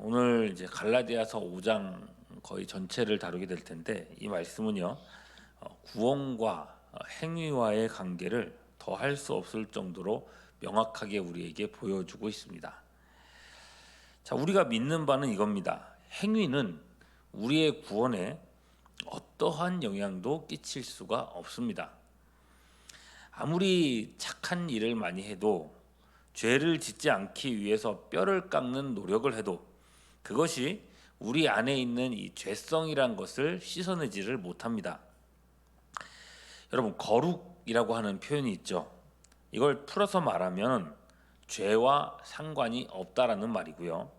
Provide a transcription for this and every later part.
오늘 이제 갈라디아서 5장 거의 전체를 다루게 될 텐데 이 말씀은요. 구원과 행위와의 관계를 더할 수 없을 정도로 명확하게 우리에게 보여주고 있습니다. 자, 우리가 믿는 바는 이겁니다. 행위는 우리의 구원에 어떠한 영향도 끼칠 수가 없습니다. 아무리 착한 일을 많이 해도 죄를 짓지 않기 위해서 뼈를 깎는 노력을 해도 그것이 우리 안에 있는 이 죄성이란 것을 씻어내지를 못합니다. 여러분, 거룩이라고 하는 표현이 있죠. 이걸 풀어서 말하면 죄와 상관이 없다라는 말이고요.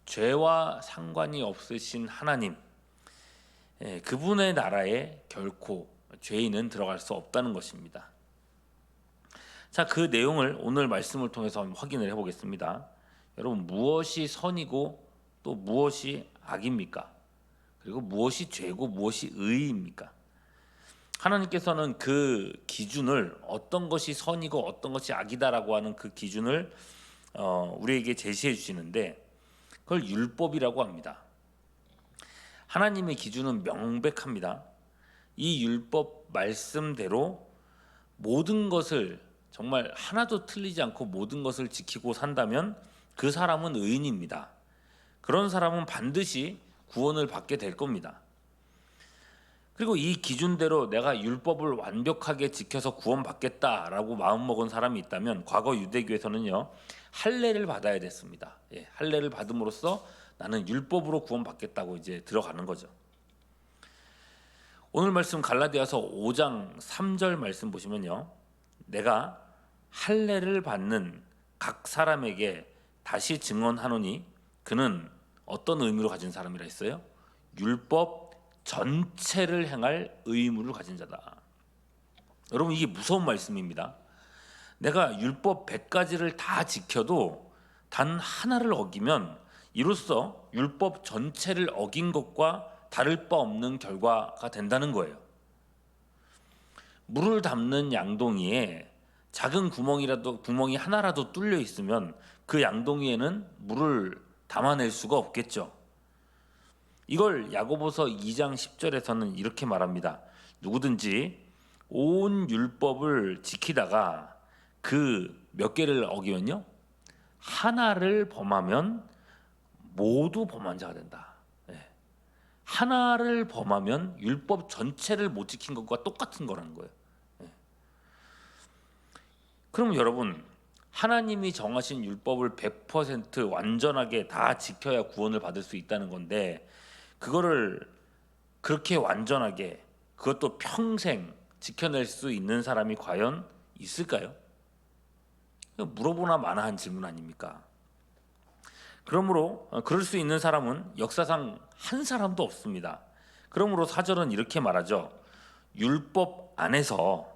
죄와 상관이 없으신 하나님, 그분의 나라에 결코 죄인은 들어갈 수 없다는 것입니다. 자, 그 내용을 오늘 말씀을 통해서 확인을 해보겠습니다. 여러분, 무엇이 선이고 또 무엇이 악입니까? 그리고 무엇이 죄고 무엇이 의입니까? 하나님께서는 그 기준을, 어떤 것이 선이고 어떤 것이 악이다라고 하는 그 기준을 우리에게 제시해 주시는데 그걸 율법이라고 합니다. 하나님의 기준은 명백합니다. 이 율법 말씀대로 모든 것을 정말 하나도 틀리지 않고 모든 것을 지키고 산다면 그 사람은 의인입니다. 그런 사람은 반드시 구원을 받게 될 겁니다. 그리고 이 기준대로 내가 율법을 완벽하게 지켜서 구원받겠다라고 마음먹은 사람이 있다면 과거 유대교에서는요, 할례를 받아야 됐습니다. 할례를 받음으로써 나는 율법으로 구원받겠다고 이제 들어가는 거죠. 오늘 말씀 갈라디아서 5장 3절 말씀 보시면요, 내가 할례를 받는 각 사람에게 다시 증언하노니 그는 어떤 의무를 가진 사람이라 했어요? 율법 전체를 행할 의무를 가진 자다. 여러분, 이게 무서운 말씀입니다. 내가 율법 100가지를 다 지켜도 단 하나를 어기면 이로써 율법 전체를 어긴 것과 다를 바 없는 결과가 된다는 거예요. 물을 담는 양동이에 작은 구멍이 하나라도 뚫려 있으면 그 양동이에는 물을 담아낼 수가 없겠죠. 이걸 야고보서 2장 10절에서는 이렇게 말합니다. 누구든지 온 율법을 지키다가 그 몇 개를 어기면요, 하나를 범하면 모두 범한 자가 된다. 하나를 범하면 율법 전체를 못 지킨 것과 똑같은 거라는 거예요. 그럼 여러분, 하나님이 정하신 율법을 100% 완전하게 다 지켜야 구원을 받을 수 있다는 건데 그거를 그렇게 완전하게, 그것도 평생 지켜낼 수 있는 사람이 과연 있을까요? 물어보나 마나한 질문 아닙니까? 그러므로 그럴 수 있는 사람은 역사상 한 사람도 없습니다. 그러므로 사절은 이렇게 말하죠. 율법 안에서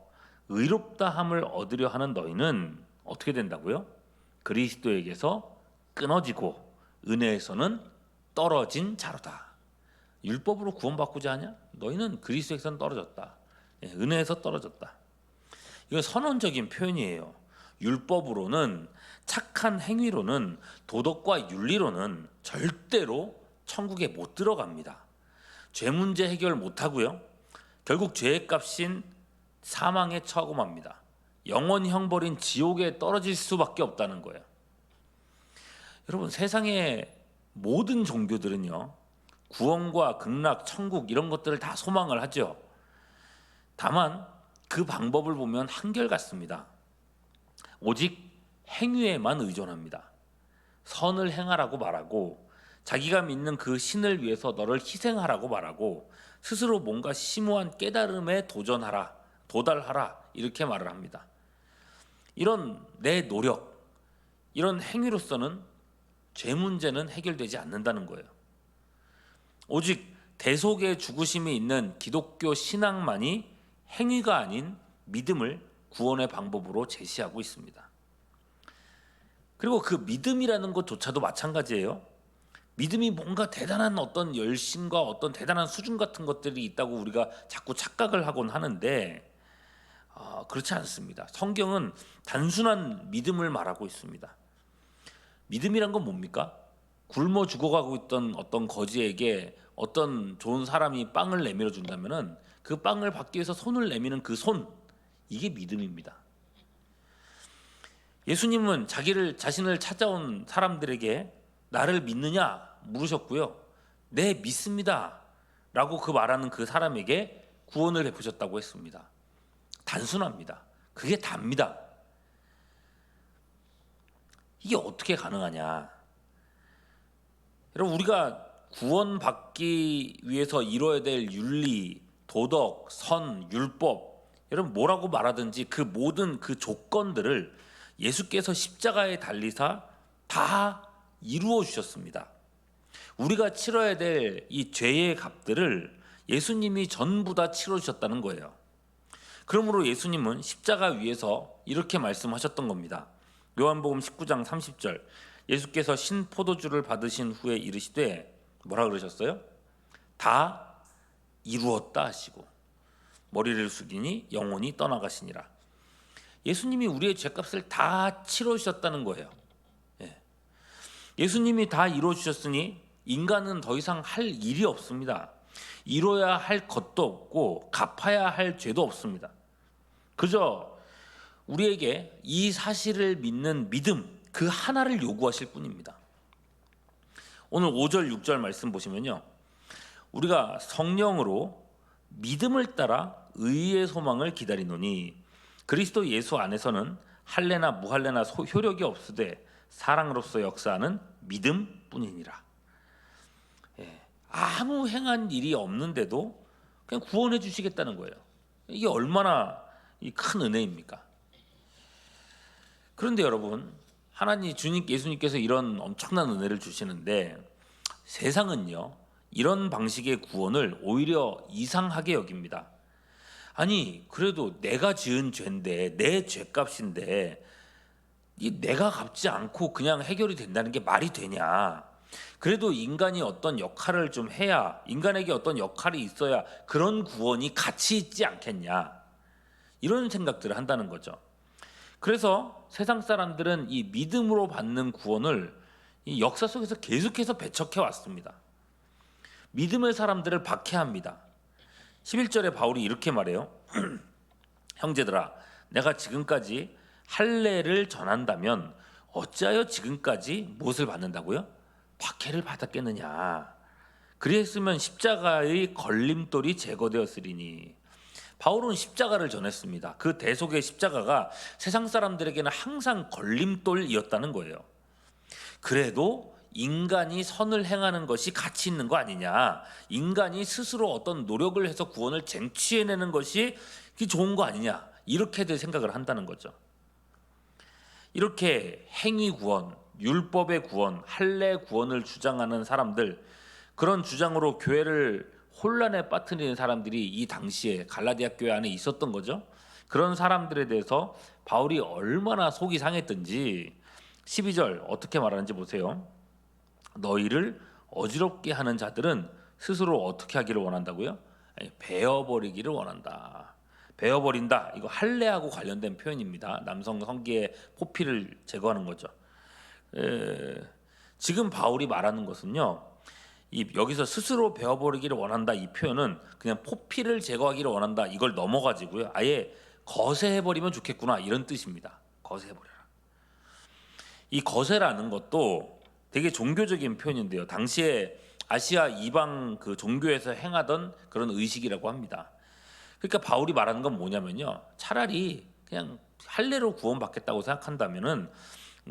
의롭다함을 얻으려 하는 너희는 어떻게 된다고요? 그리스도에게서 끊어지고 은혜에서는 떨어진 자로다. 율법으로 구원받고자 하냐? 너희는 그리스도에서 떨어졌다. 은혜에서 떨어졌다. 이건 선언적인 표현이에요. 율법으로는, 착한 행위로는, 도덕과 윤리로는 절대로 천국에 못 들어갑니다. 죄 문제 해결 못하고요, 결국 죄의 값인 사망에 처하고 맙니다. 영원 형벌인 지옥에 떨어질 수밖에 없다는 거예요. 여러분, 세상의 모든 종교들은요, 구원과 극락, 천국 이런 것들을 다 소망을 하죠. 다만 그 방법을 보면 한결같습니다. 오직 행위에만 의존합니다. 선을 행하라고 말하고 자기가 믿는 그 신을 위해서 너를 희생하라고 말하고 스스로 뭔가 심오한 깨달음에 도달하라 이렇게 말을 합니다. 이런 내 노력, 이런 행위로서는 죄 문제는 해결되지 않는다는 거예요. 오직 대속의 죽으심이 있는 기독교 신앙만이 행위가 아닌 믿음을 구원의 방법으로 제시하고 있습니다. 그리고 그 믿음이라는 것조차도 마찬가지예요. 믿음이 뭔가 대단한 어떤 열심과 어떤 대단한 수준 같은 것들이 있다고 우리가 자꾸 착각을 하곤 하는데 그렇지 않습니다. 성경은 단순한 믿음을 말하고 있습니다. 믿음이란 건 뭡니까? 굶어 죽어가고 있던 어떤 거지에게 어떤 좋은 사람이 빵을 내밀어 준다면은 그 빵을 받기 위해서 손을 내미는 그 손, 이게 믿음입니다. 예수님은 자신을 찾아온 사람들에게 나를 믿느냐 물으셨고요. 네, 믿습니다. 라고 그 말하는 그 사람에게 구원을 베푸셨다고 했습니다. 단순합니다. 그게 답니다. 이게 어떻게 가능하냐? 여러분, 우리가 구원받기 위해서 이뤄야 될 윤리, 도덕, 선, 율법, 여러분 뭐라고 말하든지 그 모든 그 조건들을 예수께서 십자가에 달리사 다 이루어 주셨습니다. 우리가 치러야 될 이 죄의 값들을 예수님이 전부 다 치러 주셨다는 거예요. 그러므로 예수님은 십자가 위에서 이렇게 말씀하셨던 겁니다. 요한복음 19장 30절, 예수께서 신 포도주를 받으신 후에 이르시되 뭐라 그러셨어요? 다 이루었다 하시고 머리를 숙이니 영혼이 떠나가시니라. 예수님이 우리의 죄값을 다 치러주셨다는 거예요. 예수님이 다 이루어주셨으니 인간은 더 이상 할 일이 없습니다. 이뤄야 할 것도 없고 갚아야 할 죄도 없습니다. 그저 우리에게 이 사실을 믿는 믿음, 그 하나를 요구하실 뿐입니다. 오늘 5절 6절 말씀 보시면요, 우리가 성령으로 믿음을 따라 의의 소망을 기다리노니 그리스도 예수 안에서는 할례나 무할례나 효력이 없으되 사랑으로서 역사하는 믿음뿐이니라. 아무 행한 일이 없는데도 그냥 구원해 주시겠다는 거예요. 이게 얼마나 큰 은혜입니까? 그런데 여러분, 하나님 주님 예수님께서 이런 엄청난 은혜를 주시는데 세상은요, 이런 방식의 구원을 오히려 이상하게 여깁니다. 아니, 그래도 내가 지은 죄인데, 내 죄값인데 이 내가 갚지 않고 그냥 해결이 된다는 게 말이 되냐? 그래도 인간이 어떤 역할을 좀 해야, 인간에게 어떤 역할이 있어야 그런 구원이 가치 있지 않겠냐? 이런 생각들을 한다는 거죠. 그래서 세상 사람들은 이 믿음으로 받는 구원을 이 역사 속에서 계속해서 배척해 왔습니다. 믿음의 사람들을 박해합니다. 11절에 바울이 이렇게 말해요. 형제들아, 내가 지금까지 할례를 전한다면 어찌하여 지금까지 무엇을 받는다고요? 박해를 받았겠느냐? 그랬으면 십자가의 걸림돌이 제거되었으리니. 바울은 십자가를 전했습니다. 그 대속의 십자가가 세상 사람들에게는 항상 걸림돌이었다는 거예요. 그래도 인간이 선을 행하는 것이 가치 있는 거 아니냐? 인간이 스스로 어떤 노력을 해서 구원을 쟁취해내는 것이 좋은 거 아니냐? 이렇게들 생각을 한다는 거죠. 이렇게 행위 구원, 율법의 구원, 할례 구원을 주장하는 사람들, 그런 주장으로 교회를 혼란에 빠뜨리는 사람들이 이 당시에 갈라디아 교회 안에 있었던 거죠. 그런 사람들에 대해서 바울이 얼마나 속이 상했던지 12절 어떻게 말하는지 보세요. 너희를 어지럽게 하는 자들은 스스로 어떻게 하기를 원한다고요? 베어버리기를 원한다. 베어버린다. 이거 할례하고 관련된 표현입니다. 남성 성기의 포피를 제거하는 거죠. 지금 바울이 말하는 것은요, 여기서 스스로 베어버리기를 원한다 이 표현은 그냥 포피를 제거하기를 원한다 이걸 넘어가지고요, 아예 거세해버리면 좋겠구나 이런 뜻입니다. 거세해버려라. 이 거세라는 것도 되게 종교적인 표현인데요, 당시에 아시아 이방 그 종교에서 행하던 그런 의식이라고 합니다. 그러니까 바울이 말하는 건 뭐냐면요, 차라리 그냥 할례로 구원받겠다고 생각한다면은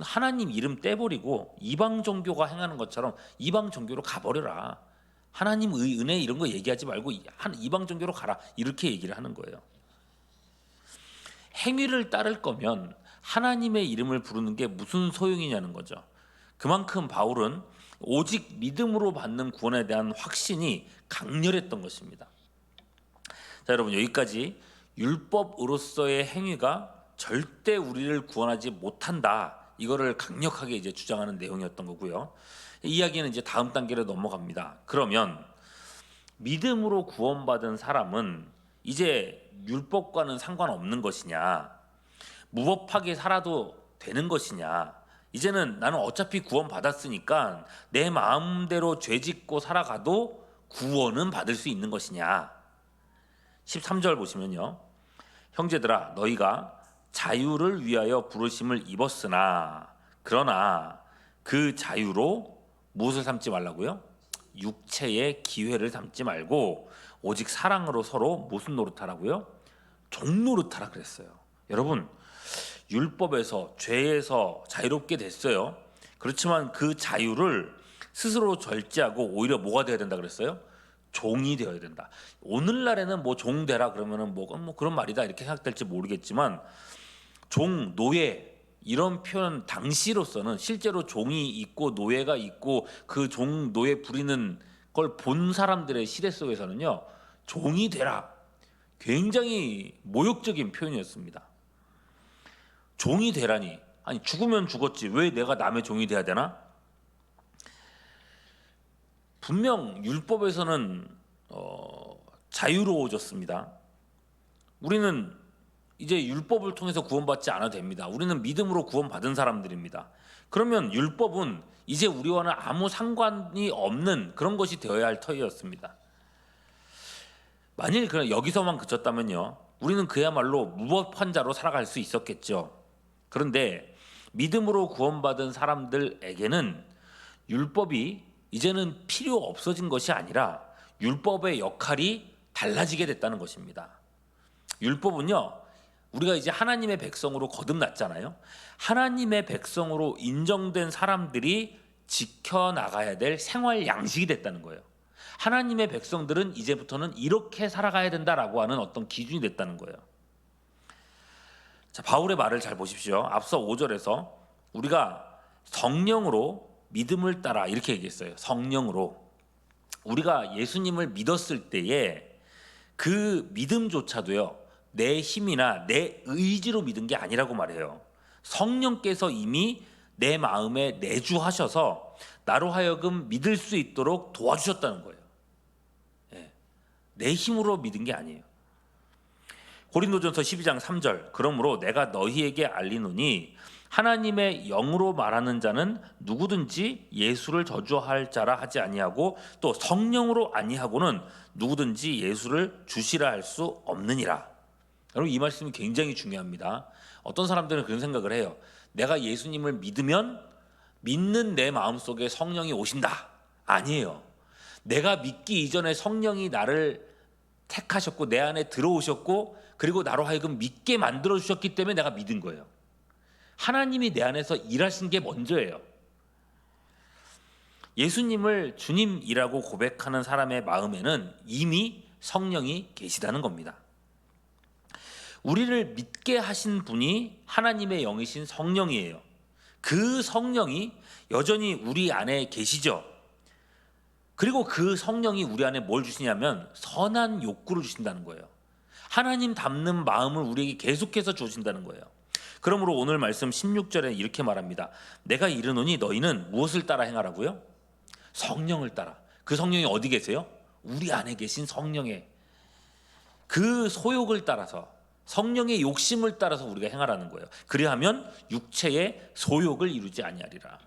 하나님 이름 떼버리고 이방 종교가 행하는 것처럼 이방 종교로 가버려라. 하나님의 은혜 이런 거 얘기하지 말고 이방 종교로 가라. 이렇게 얘기를 하는 거예요. 행위를 따를 거면 하나님의 이름을 부르는 게 무슨 소용이냐는 거죠. 그만큼 바울은 오직 믿음으로 받는 구원에 대한 확신이 강렬했던 것입니다. 자, 여러분, 여기까지 율법으로서의 행위가 절대 우리를 구원하지 못한다, 이거를 강력하게 이제 주장하는 내용이었던 거고요. 이야기는 이제 다음 단계로 넘어갑니다. 그러면 믿음으로 구원받은 사람은 이제 율법과는 상관없는 것이냐, 무법하게 살아도 되는 것이냐, 이제는 나는 어차피 구원 받았으니까 내 마음대로 죄 짓고 살아가도 구원은 받을 수 있는 것이냐. 13절 보시면요. 형제들아 너희가 자유를 위하여 부르심을 입었으나 그러나 그 자유로 무엇을 삼지 말라고요? 육체의 기회를 삼지 말고 오직 사랑으로 서로 무슨 노릇하라고요? 종 노릇하라 그랬어요. 여러분 율법에서 죄에서 자유롭게 됐어요. 그렇지만 그 자유를 스스로 절제하고 오히려 뭐가 되어야 된다 그랬어요? 종이 되어야 된다. 오늘날에는 뭐 종 되라 그러면은 뭐 그런 말이다 이렇게 생각될지 모르겠지만 종, 노예 이런 표현 당시로서는 실제로 종이 있고 노예가 있고 그 종, 노예 부리는 걸 본 사람들의 시대 속에서는요 종이 되라 굉장히 모욕적인 표현이었습니다. 종이 되라니 아니 죽으면 죽었지 왜 내가 남의 종이 돼야 되나? 분명 율법에서는 자유로워졌습니다. 우리는 이제 율법을 통해서 구원받지 않아도 됩니다. 우리는 믿음으로 구원받은 사람들입니다. 그러면 율법은 이제 우리와는 아무 상관이 없는 그런 것이 되어야 할 터이었습니다. 만일 그냥 여기서만 그쳤다면요 우리는 그야말로 무법한 자로 살아갈 수 있었겠죠. 그런데 믿음으로 구원받은 사람들에게는 율법이 이제는 필요 없어진 것이 아니라 율법의 역할이 달라지게 됐다는 것입니다. 율법은요 우리가 이제 하나님의 백성으로 거듭났잖아요. 하나님의 백성으로 인정된 사람들이 지켜나가야 될 생활 양식이 됐다는 거예요. 하나님의 백성들은 이제부터는 이렇게 살아가야 된다라고 하는 어떤 기준이 됐다는 거예요. 자, 바울의 말을 잘 보십시오. 앞서 5절에서 우리가 성령으로 믿음을 따라 이렇게 얘기했어요. 성령으로 우리가 예수님을 믿었을 때에 그 믿음조차도요 내 힘이나 내 의지로 믿은 게 아니라고 말해요. 성령께서 이미 내 마음에 내주하셔서 나로 하여금 믿을 수 있도록 도와주셨다는 거예요. 내 힘으로 믿은 게 아니에요. 고린도전서 12장 3절 그러므로 내가 너희에게 알리노니 하나님의 영으로 말하는 자는 누구든지 예수를 저주할 자라 하지 아니하고 또 성령으로 아니하고는 누구든지 예수를 주시라 할 수 없느니라. 여러분 이 말씀이 굉장히 중요합니다. 어떤 사람들은 그런 생각을 해요. 내가 예수님을 믿으면 믿는 내 마음속에 성령이 오신다. 아니에요. 내가 믿기 이전에 성령이 나를 택하셨고 내 안에 들어오셨고 그리고 나로 하여금 믿게 만들어 주셨기 때문에 내가 믿은 거예요. 하나님이 내 안에서 일하신 게 먼저예요. 예수님을 주님이라고 고백하는 사람의 마음에는 이미 성령이 계시다는 겁니다. 우리를 믿게 하신 분이 하나님의 영이신 성령이에요. 그 성령이 여전히 우리 안에 계시죠. 그리고 그 성령이 우리 안에 뭘 주시냐면 선한 욕구를 주신다는 거예요. 하나님 닮는 마음을 우리에게 계속해서 주신다는 거예요. 그러므로 오늘 말씀 16절에 이렇게 말합니다. 내가 이르노니 너희는 무엇을 따라 행하라고요? 성령을 따라. 그 성령이 어디 계세요? 우리 안에 계신 성령의 그 소욕을 따라서 성령의 욕심을 따라서 우리가 행하라는 거예요. 그리하면 육체의 소욕을 이루지 아니하리라.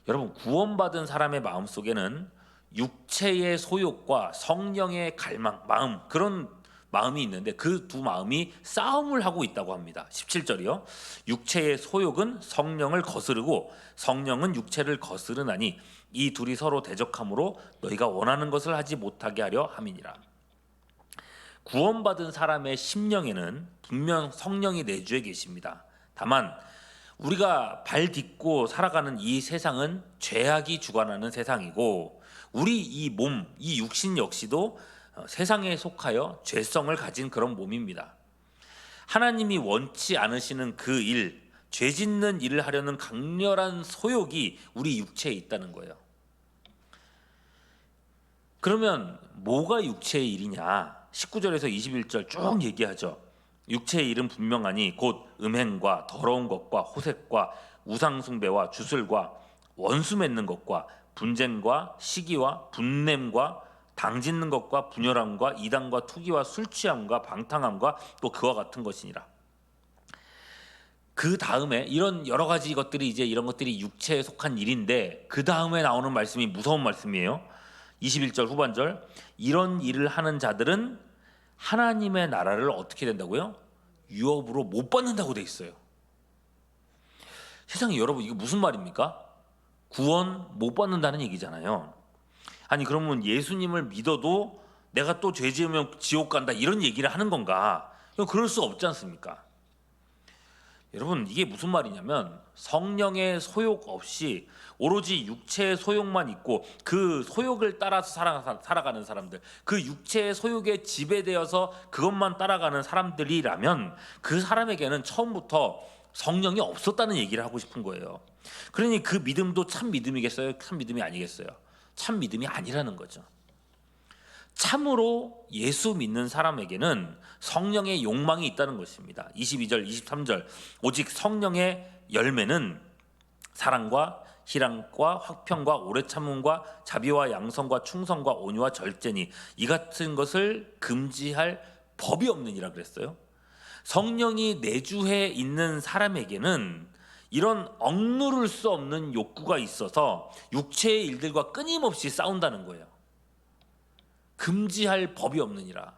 여러분 구원받은 사람의 마음속에는 육체의 소욕과 성령의 갈망, 마음 그런 마음이 있는데 그 두 마음이 싸움을 하고 있다고 합니다. 17절이요. 육체의 소욕은 성령을 거스르고 성령은 육체를 거스르나니 이 둘이 서로 대적함으로 너희가 원하는 것을 하지 못하게 하려 함이니라. 구원받은 사람의 심령에는 분명 성령이 내주에 계십니다. 다만 우리가 발 딛고 살아가는 이 세상은 죄악이 주관하는 세상이고 우리 이 몸, 이 육신 역시도 세상에 속하여 죄성을 가진 그런 몸입니다. 하나님이 원치 않으시는 그 일, 죄 짓는 일을 하려는 강렬한 소욕이 우리 육체에 있다는 거예요. 그러면 뭐가 육체의 일이냐? 19절에서 21절 쭉 얘기하죠. 육체의 일은 분명하니 곧 음행과 더러운 것과 호색과 우상숭배와 주술과 원수 맺는 것과 분쟁과 시기와 분냄과 당짓는 것과 분열함과 이단과 투기와 술취함과 방탕함과 또 그와 같은 것이니라. 그 다음에 이런 여러 가지 것들이 이제 이런 것들이 육체에 속한 일인데 그 다음에 나오는 말씀이 무서운 말씀이에요. 21절 후반절, 이런 일을 하는 자들은 하나님의 나라를 어떻게 된다고요? 유업으로 못 받는다고 돼 있어요. 세상에 여러분, 이거 무슨 말입니까? 구원 못 받는다는 얘기잖아요. 아니 그러면 예수님을 믿어도 내가 또 죄 지으면 지옥 간다 이런 얘기를 하는 건가? 그럴 수 없지 않습니까? 여러분, 이게 무슨 말이냐면 성령의 소욕 없이 오로지 육체의 소욕만 있고 그 소욕을 따라서 살아가는 사람들, 그 육체의 소욕에 지배되어서 그것만 따라가는 사람들이라면 그 사람에게는 처음부터 성령이 없었다는 얘기를 하고 싶은 거예요. 그러니 그 믿음도 참 믿음이겠어요? 참 믿음이 아니겠어요? 참 믿음이 아니라는 거죠. 참으로 예수 믿는 사람에게는 성령의 욕망이 있다는 것입니다. 22절, 23절, 오직 성령의 열매는 사랑과 희락과 화평과 오래 참음과 자비와 양성과 충성과 온유와 절제니 이 같은 것을 금지할 법이 없느니라 그랬어요. 성령이 내주해 있는 사람에게는 이런 억누를 수 없는 욕구가 있어서 육체의 일들과 끊임없이 싸운다는 거예요. 금지할 법이 없느니라.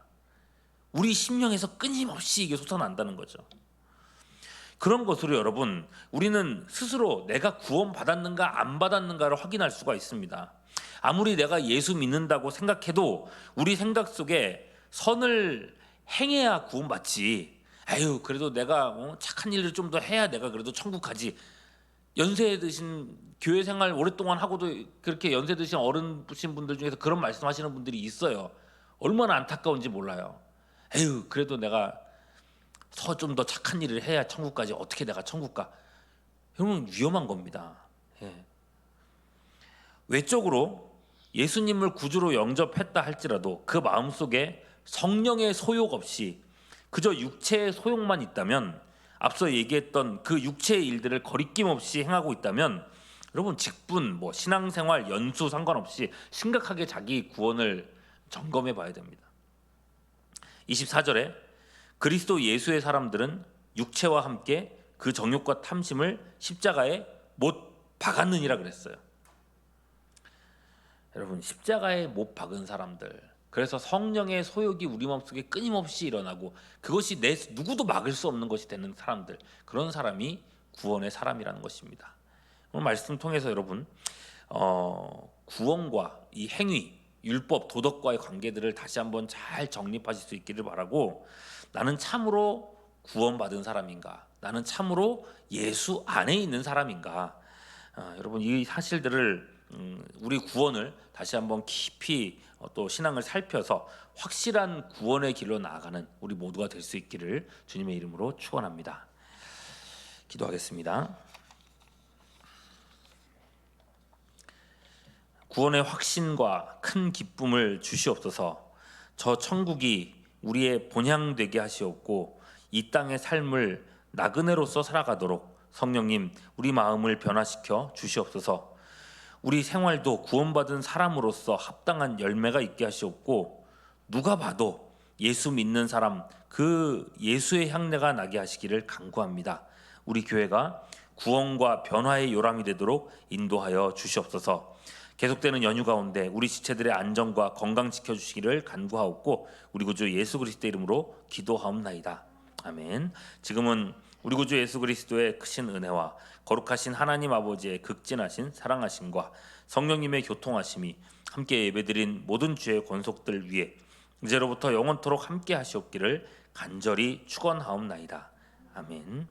우리 심령에서 끊임없이 이게 솟아난다는 거죠. 그런 것으로 여러분, 우리는 스스로 내가 구원받았는가 안 받았는가를 확인할 수가 있습니다. 아무리 내가 예수 믿는다고 생각해도 우리 생각 속에 선을 행해야 구원받지, 아유 그래도 내가 착한 일을 좀 더 해야 내가 그래도 천국 가지, 연세 드신 교회 생활 오랫동안 하고도 그렇게 연세 드신 어른신 분들 중에서 그런 말씀하시는 분들이 있어요. 얼마나 안타까운지 몰라요. 에휴 그래도 내가 좀 더 착한 일을 해야 천국 가지, 어떻게 내가 천국 가. 여러분 위험한 겁니다. 예. 외적으로 예수님을 구주로 영접했다 할지라도 그 마음속에 성령의 소욕 없이 그저 육체의 소욕만 있다면, 앞서 얘기했던 그 육체의 일들을 거리낌 없이 행하고 있다면 여러분 직분, 신앙생활, 연수 상관없이 심각하게 자기 구원을 점검해 봐야 됩니다. 24절에 그리스도 예수의 사람들은 육체와 함께 그 정욕과 탐심을 십자가에 못 박았느니라 그랬어요. 여러분 십자가에 못 박은 사람들, 그래서 성령의 소욕이 우리 마음속에 끊임없이 일어나고 그것이 누구도 막을 수 없는 것이 되는 사람들, 그런 사람이 구원의 사람이라는 것입니다. 오늘 말씀 통해서 여러분 구원과 이 행위, 율법, 도덕과의 관계들을 다시 한번 잘 정립하실 수 있기를 바라고, 나는 참으로 구원받은 사람인가, 나는 참으로 예수 안에 있는 사람인가, 여러분 이 사실들을 우리 구원을 다시 한번 깊이 또 신앙을 살펴서 확실한 구원의 길로 나아가는 우리 모두가 될 수 있기를 주님의 이름으로 축원합니다. 기도하겠습니다. 구원의 확신과 큰 기쁨을 주시옵소서. 저 천국이 우리의 본향 되게 하시옵고 이 땅의 삶을 나그네로서 살아가도록 성령님 우리 마음을 변화시켜 주시옵소서. 우리 생활도 구원받은 사람으로서 합당한 열매가 있게 하시옵고 누가 봐도 예수 믿는 사람, 그 예수의 향내가 나게 하시기를 간구합니다. 우리 교회가 구원과 변화의 요람이 되도록 인도하여 주시옵소서. 계속되는 연휴 가운데 우리 지체들의 안전과 건강 지켜주시기를 간구하옵고 우리 구주 예수 그리스도의 이름으로 기도하옵나이다. 아멘. 지금은 우리 구주 예수 그리스도의 크신 은혜와 거룩하신 하나님 아버지의 극진하신 사랑하심과 성령님의 교통하심이 함께 예배드린 모든 주의 권속들 위에 이제로부터 영원토록 함께 하시옵기를 간절히 축원하옵나이다. 아멘.